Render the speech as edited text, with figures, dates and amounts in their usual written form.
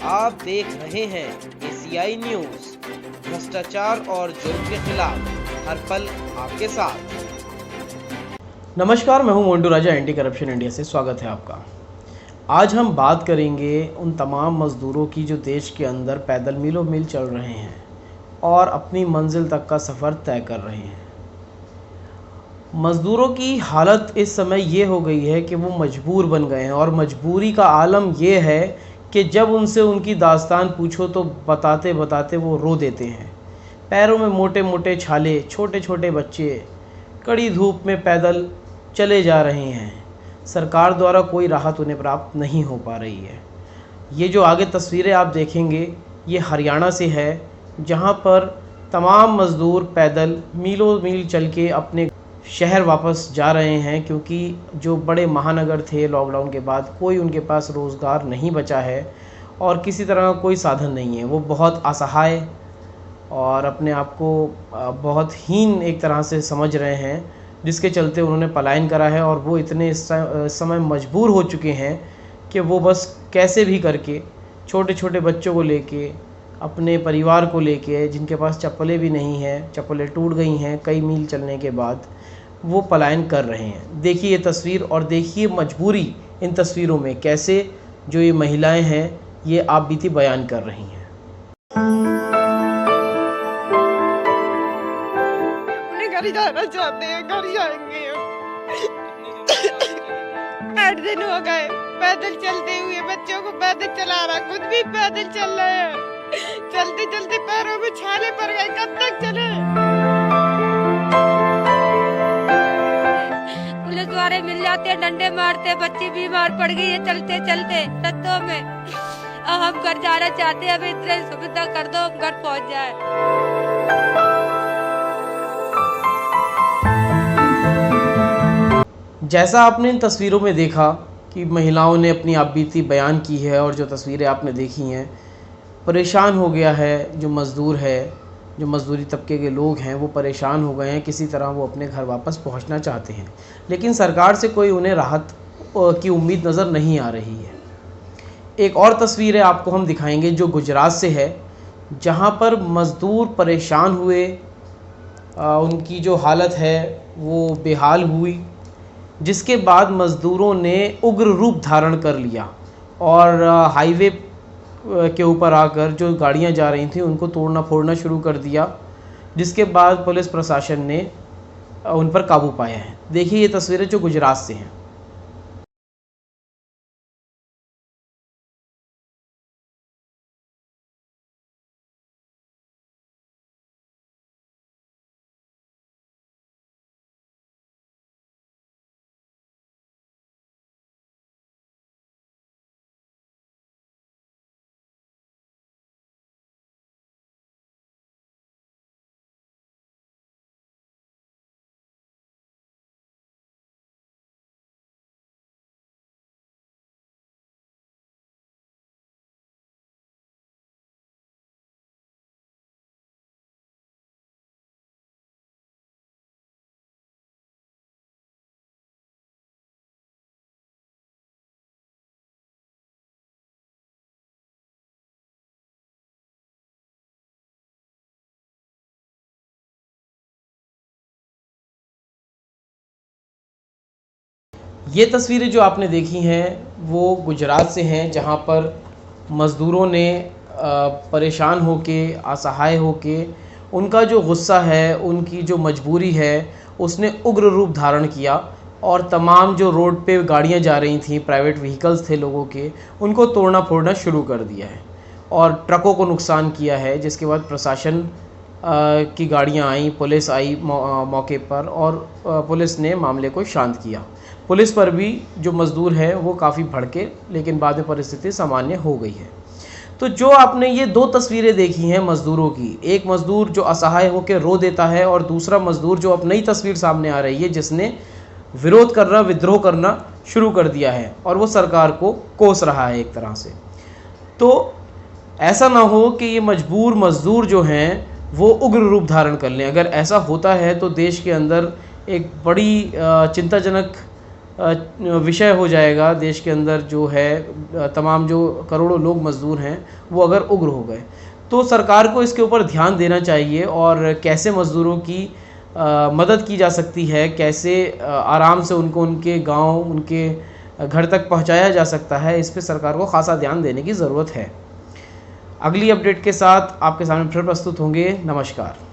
आप देख रहे हैं एसीआई न्यूज, भ्रष्टाचार और जुर्म के खिलाफ हर पल आपके साथ। नमस्कार, मैं हूं मोंटू राजा, एंटी करप्शन इंडिया से स्वागत है आपका। आज हम बात करेंगे उन तमाम मज़दूरों की जो देश के अंदर पैदल मीलों मील चल रहे हैं और अपनी मंजिल तक का सफ़र तय कर रहे हैं। मज़दूरों की हालत इस समय ये हो गई है कि वो मजबूर बन गए हैं और मजबूरी का आलम ये है कि जब उनसे उनकी दास्तान पूछो तो बताते बताते वो रो देते हैं। पैरों में मोटे मोटे छाले, छोटे छोटे बच्चे कड़ी धूप में पैदल चले जा रहे हैं। सरकार द्वारा कोई राहत उन्हें प्राप्त नहीं हो पा रही है। ये जो आगे तस्वीरें आप देखेंगे ये हरियाणा से है, जहाँ पर तमाम मज़दूर पैदल मीलों मील चल के अपने शहर वापस जा रहे हैं, क्योंकि जो बड़े महानगर थे लॉकडाउन के बाद कोई उनके पास रोज़गार नहीं बचा है और किसी तरह का कोई साधन नहीं है। वो बहुत असहाय और अपने आप को बहुत हीन एक तरह से समझ रहे हैं, जिसके चलते उन्होंने पलायन करा है। और वो इतने इस समय मजबूर हो चुके हैं कि वो बस कैसे भी करके छोटे छोटे बच्चों को लेके, अपने परिवार को लेके, जिनके पास चप्पलें भी नहीं हैं, चप्पलें टूट गई हैं कई मील चलने के बाद, वो पलायन कर रहे हैं। देखिए ये तस्वीर और देखिए मजबूरी इन तस्वीरों में, कैसे जो ये महिलाएं हैं ये आप बीती बयान कर रही हैं। अपने घर जाना चाहते हैं, घर जाएंगे हम। 8 दिन हो गए पैदल चलते हुए, बच्चों को पैदल चला रहा, खुद भी पैदल चल रहे हैं। चलते चलते पैरों में छाले पड़ गए, कब तक चले? पुलिस वाले मिल जाते, डंडे मारते, बच्ची बीमार पड़ गई है चलते चलते रस्तों में। अब हम घर जाना चाहते हैं, अभी इतनी सुविधा कर दो हम घर पहुंच जाए। जैसा आपने इन तस्वीरों में देखा कि महिलाओं ने अपनी आपबीती बयान की है, और जो तस्वीरें आपने देखी हैं, परेशान हो गया है जो मज़दूर है, जो मज़दूरी तबके के लोग हैं वो परेशान हो गए हैं। किसी तरह वो अपने घर वापस पहुंचना चाहते हैं, लेकिन सरकार से कोई उन्हें राहत की उम्मीद नज़र नहीं आ रही है। एक और तस्वीर है आपको हम दिखाएंगे जो गुजरात से है, जहां पर मज़दूर परेशान हुए, उनकी जो हालत है वो बेहाल हुई, जिसके बाद मज़दूरों ने उग्र रूप धारण कर लिया और हाईवे के ऊपर आकर जो गाड़ियां जा रही थी उनको तोड़ना फोड़ना शुरू कर दिया, जिसके बाद पुलिस प्रशासन ने उन पर काबू पाया है। देखिए ये तस्वीरें जो गुजरात से हैं। ये तस्वीरें जो आपने देखी हैं वो गुजरात से हैं, जहाँ पर मज़दूरों ने परेशान होके, असहाय होके, उनका जो गुस्सा है, उनकी जो मजबूरी है, उसने उग्र रूप धारण किया और तमाम जो रोड पे गाड़ियाँ जा रही थीं, प्राइवेट व्हीकल्स थे लोगों के, उनको तोड़ना फोड़ना शुरू कर दिया है और ट्रकों को नुकसान किया है। जिसके बाद प्रशासन की गाड़ियाँ आई, पुलिस आई मौके पर, और पुलिस ने मामले को शांत किया। पुलिस पर भी जो मज़दूर है वो काफ़ी भड़के, लेकिन बाद में परिस्थिति सामान्य हो गई है। तो जो आपने ये 2 तस्वीरें देखी हैं मज़दूरों की, एक मज़दूर जो असहाय होकर रो देता है और दूसरा मज़दूर जो अब नई तस्वीर सामने आ रही है जिसने विरोध करना, विद्रोह करना शुरू कर दिया है और वो सरकार को कोस रहा है एक तरह से। तो ऐसा ना हो कि ये मजबूर मज़दूर जो हैं वो उग्र रूप धारण कर लें। अगर ऐसा होता है तो देश के अंदर एक बड़ी चिंताजनक विषय हो जाएगा देश के अंदर जो है तमाम जो करोड़ों लोग मज़दूर हैं वो अगर उग्र हो गए। तो सरकार को इसके ऊपर ध्यान देना चाहिए और कैसे मज़दूरों की मदद की जा सकती है, कैसे आराम से उनको उनके गांव, उनके घर तक पहुंचाया जा सकता है, इस पे सरकार को ख़ासा ध्यान देने की ज़रूरत है। अगली अपडेट के साथ आपके सामने फिर प्रस्तुत होंगे। नमस्कार।